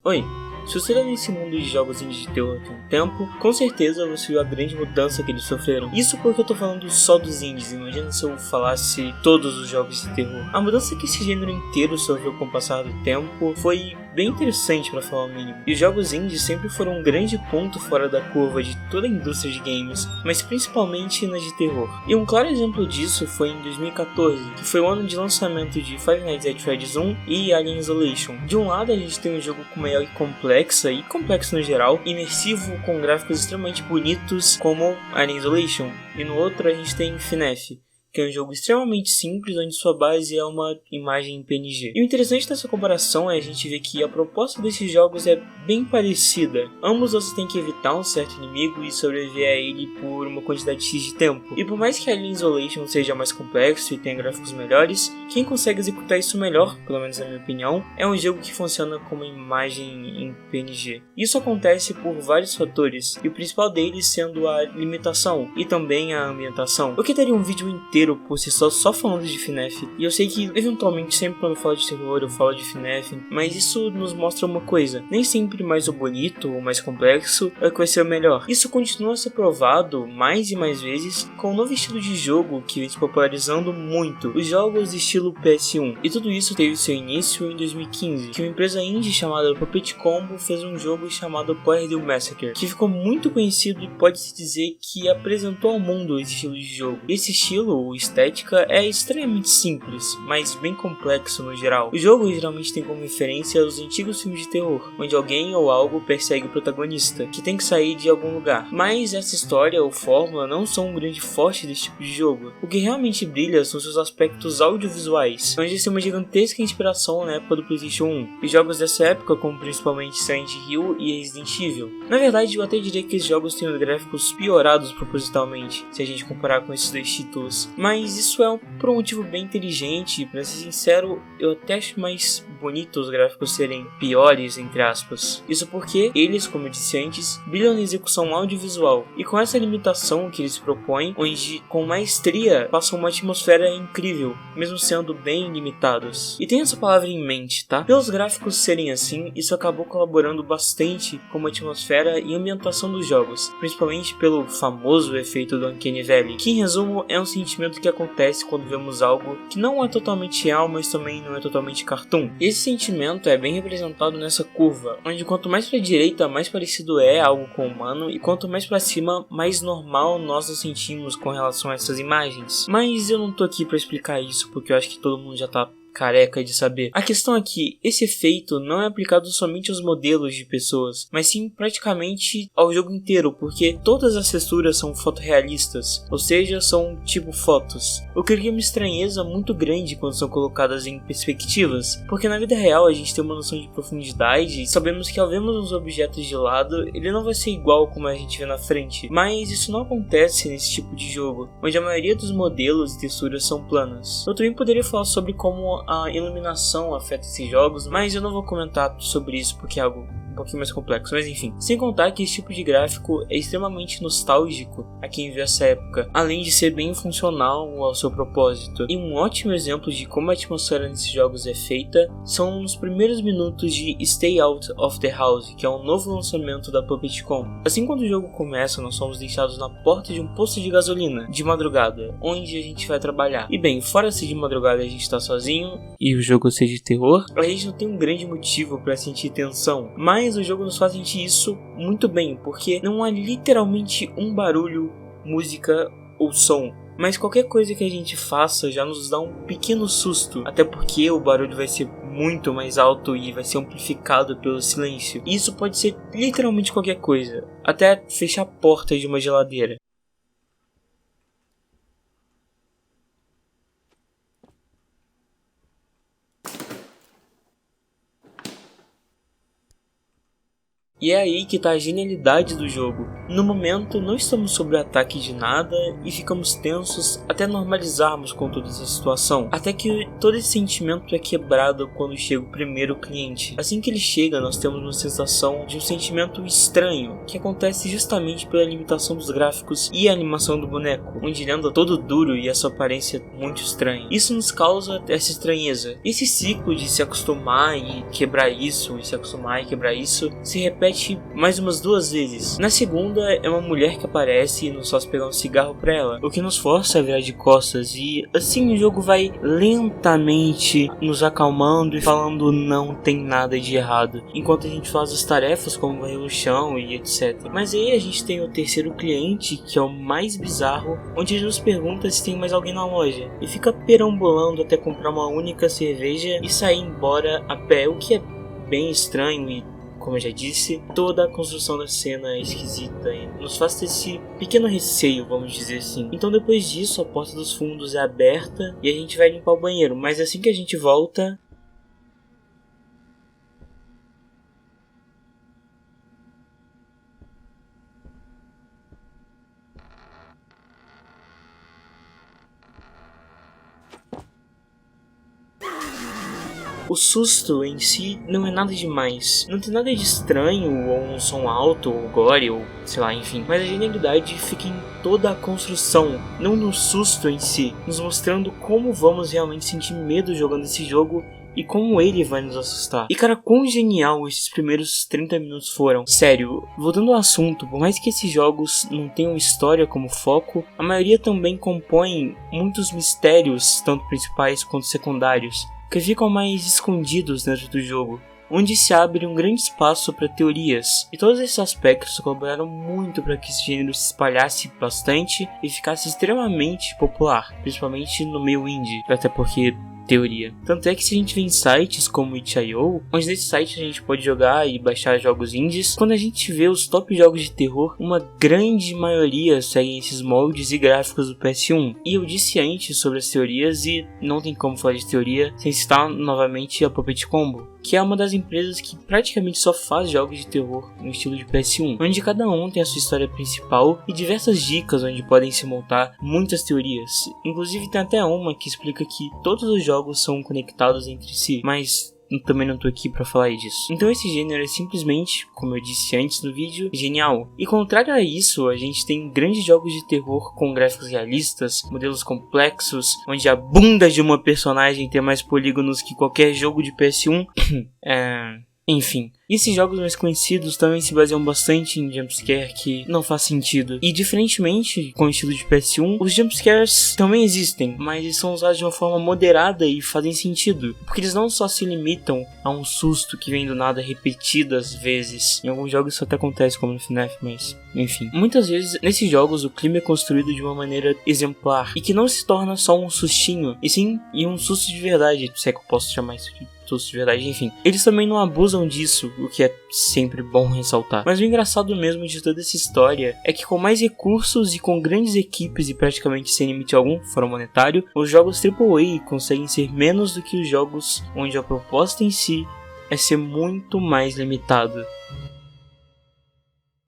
Oi, se você tá nesse mundo de jogos indie de terror tem um tempo, com certeza você viu a grande mudança que eles sofreram. Isso porque eu tô falando só dos indies, imagina se eu falasse todos os jogos de terror. A mudança que esse gênero inteiro sofreu com o passar do tempo foi bem interessante pra falar o mínimo. E os jogos indies sempre foram um grande ponto fora da curva de toda a indústria de games, mas principalmente nas de terror. E um claro exemplo disso foi em 2014, que foi o ano de lançamento de Five Nights at Freddy's 1 e Alien Isolation. De um lado a gente tem um jogo com uma AI complexa e complexo no geral, imersivo com gráficos extremamente bonitos como Alien Isolation, e no outro a gente tem FNAF, que é um jogo extremamente simples, onde sua base é uma imagem em PNG. E o interessante dessa comparação é a gente ver que a proposta desses jogos é bem parecida. Ambos você tem que evitar um certo inimigo e sobreviver a ele por uma quantidade X de tempo. E por mais que Alien Isolation seja mais complexo e tenha gráficos melhores, quem consegue executar isso melhor, pelo menos na minha opinião, é um jogo que funciona como imagem em PNG. Isso acontece por vários fatores, e o principal deles sendo a limitação e também a ambientação. Eu queria ter um vídeo inteiro por si só falando de FNAF, e eu sei que eventualmente sempre quando eu falo de terror eu falo de FNAF, mas isso nos mostra uma coisa: nem sempre mais o bonito ou mais complexo é o que vai ser o melhor. Isso continua a ser provado mais e mais vezes com um novo estilo de jogo que vem se popularizando muito, os jogos de estilo PS1, e tudo isso teve seu início em 2015, que uma empresa indie chamada Puppet Combo fez um jogo chamado Power Deal Massacre, que ficou muito conhecido e pode-se dizer que apresentou ao mundo esse estilo de jogo. Esse estilo, estética, é extremamente simples, mas bem complexo no geral. O jogo geralmente tem como referência os antigos filmes de terror, onde alguém ou algo persegue o protagonista, que tem que sair de algum lugar. Mas essa história ou fórmula não são um grande forte desse tipo de jogo. O que realmente brilha são seus aspectos audiovisuais, onde eles têm uma gigantesca inspiração na época do PlayStation 1, e jogos dessa época como principalmente Silent Hill e Resident Evil. Na verdade, eu até diria que esses jogos têm os gráficos piorados propositalmente, se a gente comparar com esses dois títulos. Mas isso é por um motivo bem inteligente, e pra ser sincero, eu até acho mais bonito os gráficos serem piores, entre aspas. Isso porque eles, como eu disse antes, brilham na execução audiovisual, e com essa limitação que eles propõem, onde com maestria passam uma atmosfera incrível, mesmo sendo bem limitados. E tenha essa palavra em mente, tá? Pelos gráficos serem assim, isso acabou colaborando bastante com a atmosfera e ambientação dos jogos, principalmente pelo famoso efeito do Uncanny Valley, que em resumo é um sentimento que acontece quando vemos algo que não é totalmente real, mas também não é totalmente cartoon. Esse sentimento é bem representado nessa curva, onde quanto mais pra direita, mais parecido é algo com o humano, e quanto mais pra cima, mais normal nós nos sentimos com relação a essas imagens. Mas eu não tô aqui pra explicar isso, porque eu acho que todo mundo já tá careca de saber. A questão é que esse efeito não é aplicado somente aos modelos de pessoas, mas sim praticamente ao jogo inteiro, porque todas as texturas são fotorrealistas, ou seja, são tipo fotos. O que cria uma estranheza muito grande quando são colocadas em perspectivas, porque na vida real a gente tem uma noção de profundidade e sabemos que ao vermos os objetos de lado, ele não vai ser igual como a gente vê na frente, mas isso não acontece nesse tipo de jogo, onde a maioria dos modelos e texturas são planas. Eu também poderia falar sobre como a iluminação afeta esses jogos, mas eu não vou comentar sobre isso porque é algo um pouquinho mais complexo, mas enfim. Sem contar que esse tipo de gráfico é extremamente nostálgico a quem viu essa época, além de ser bem funcional ao seu propósito. E um ótimo exemplo de como a atmosfera nesses jogos é feita são os primeiros minutos de Stay Out of the House, que é um novo lançamento da Puppet Combo. Assim, quando o jogo começa, nós somos deixados na porta de um posto de gasolina, de madrugada, onde a gente vai trabalhar. E bem, fora se de madrugada a gente está sozinho e o jogo seja de terror, a gente não tem um grande motivo para sentir tensão, mas o jogo nos faz sentir isso muito bem, porque não há literalmente um barulho, música ou som, mas qualquer coisa que a gente faça já nos dá um pequeno susto, até porque o barulho vai ser muito mais alto e vai ser amplificado pelo silêncio. E isso pode ser literalmente qualquer coisa, até fechar a porta de uma geladeira. E é aí que tá a genialidade do jogo. No momento, não estamos sob o ataque de nada e ficamos tensos até normalizarmos com toda essa situação. Até que todo esse sentimento é quebrado quando chega o primeiro cliente. Assim que ele chega, nós temos uma sensação de um sentimento estranho, que acontece justamente pela limitação dos gráficos e a animação do boneco, onde ele anda todo duro e a sua aparência muito estranha. Isso nos causa essa estranheza. Esse ciclo de se acostumar e quebrar isso, e se acostumar e quebrar isso, se repete mais umas 2 vezes. Na segunda, é uma mulher que aparece e nos faz pegar um cigarro pra ela, o que nos força a virar de costas, e assim o jogo vai lentamente nos acalmando e falando não tem nada de errado, enquanto a gente faz as tarefas como varrer o chão e etc. Mas aí a gente tem o terceiro cliente, que é o mais bizarro, onde ele nos pergunta se tem mais alguém na loja, e fica perambulando até comprar uma única cerveja e sair embora a pé, o que é bem estranho e, como eu já disse, toda a construção da cena é esquisita e nos faz ter esse pequeno receio, vamos dizer assim. Então depois disso, a porta dos fundos é aberta e a gente vai limpar o banheiro, mas assim que a gente volta... O susto em si não é nada demais, não tem nada de estranho, ou um som alto, ou gore, ou sei lá, enfim. Mas a genialidade fica em toda a construção, não no susto em si, nos mostrando como vamos realmente sentir medo jogando esse jogo e como ele vai nos assustar. E cara, quão genial esses primeiros 30 minutos foram. Sério, voltando ao assunto, por mais que esses jogos não tenham história como foco, a maioria também compõe muitos mistérios, tanto principais quanto secundários, que ficam mais escondidos dentro do jogo, onde se abre um grande espaço para teorias, e todos esses aspectos colaboraram muito para que esse gênero se espalhasse bastante e ficasse extremamente popular, principalmente no meio indie, até porque teoria. Tanto é que se a gente vê em sites como o itch.io, onde nesse site a gente pode jogar e baixar jogos indies, quando a gente vê os top jogos de terror, uma grande maioria seguem esses moldes e gráficos do PS1. E eu disse antes sobre as teorias e não tem como falar de teoria sem citar novamente a Puppet Combo, que é uma das empresas que praticamente só faz jogos de terror no estilo de PS1, onde cada um tem a sua história principal e diversas dicas onde podem se montar muitas teorias. Inclusive tem até uma que explica que todos os jogos são conectados entre si, mas eu também não tô aqui pra falar disso. Então esse gênero é simplesmente, como eu disse antes no vídeo, genial. E contrário a isso, a gente tem grandes jogos de terror com gráficos realistas, modelos complexos, onde a bunda de uma personagem tem mais polígonos que qualquer jogo de PS1. Enfim, esses jogos mais conhecidos também se baseiam bastante em jumpscare que não faz sentido. E diferentemente com o estilo de PS1, os jumpscares também existem, mas eles são usados de uma forma moderada e fazem sentido, porque eles não só se limitam a um susto que vem do nada repetidas vezes. Em alguns jogos isso até acontece, como no FNAF, mas enfim. Muitas vezes nesses jogos o clima é construído de uma maneira exemplar e que não se torna só um sustinho, e sim um susto de verdade, se é que eu posso chamar isso de susto de verdade, enfim. Eles também não abusam disso, o que é sempre bom ressaltar. Mas o engraçado mesmo de toda essa história é que com mais recursos e com grandes equipes e praticamente sem limite algum, fora monetário, os jogos AAA conseguem ser menos do que os jogos onde a proposta em si é ser muito mais limitado.